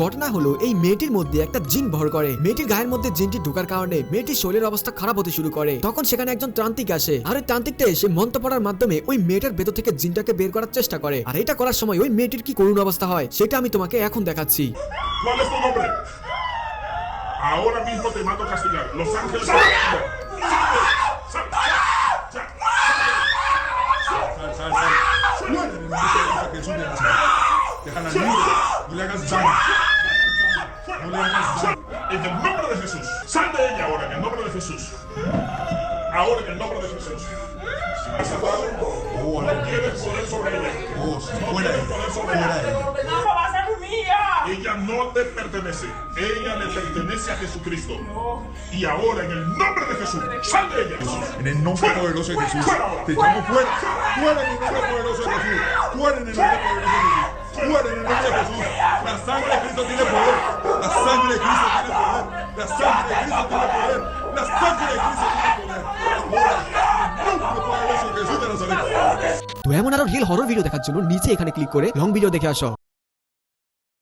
ঘটনা হলো এই মেয়েটির মধ্যে একটা জিন ভর করে। মেয়েটির গায়ের মধ্যে জিনটি ঢোকার কারণে মেয়েটির শরীরের অবস্থা খারাপ হতে শুরু করে। তখন সেখানে একজন তান্ত্রিক আসে, আর ওই তান্ত্রিকটা এসে মন্ত্র পড়ার মাধ্যমে ওই মেয়েটার ভেতর থেকে জিনটাকে বের করার চেষ্টা করে। আর এটা করার সময় ওই মেয়েটির কি করুণ অবস্থা হয় সেটা আমি তোমাকে এখন দেখাচ্ছি। ¿Cuál es tu nombre? Ahora mismo te mando a castigar. Los ángeles. Déjala libre, no le hagas daño. No le hagas daño. En el nombre de Jesús. Sal de ella ahora, en el nombre de Jesús. Ahora, en el nombre de Jesús. No tienes poder sobre ella. Oh, fuera de ella, fuera de ella. ¡No va a ser mía! Ella no te pertenece. Ella le pertenece a Jesucristo. Y ahora, en el nombre de Jesús, sal de ella. En el nombre poderoso de Jesús, te llamo fuera. Fuera en el nombre poderoso de Jesús. Fuera en el nombre poderoso de Jesús. Fuera en el nombre de Jesús. La sangre de Cristo tiene poder. La sangre de Cristo tiene poder. La sangre de Cristo tiene poder. La sangre de Cristo tiene poder. Ahora, en el nombre poderoso de Jesús de Nazaret. তো এমন আরো real horror video দেখার জন্য নিচে এখানে ক্লিক করে long video দেখে আসো।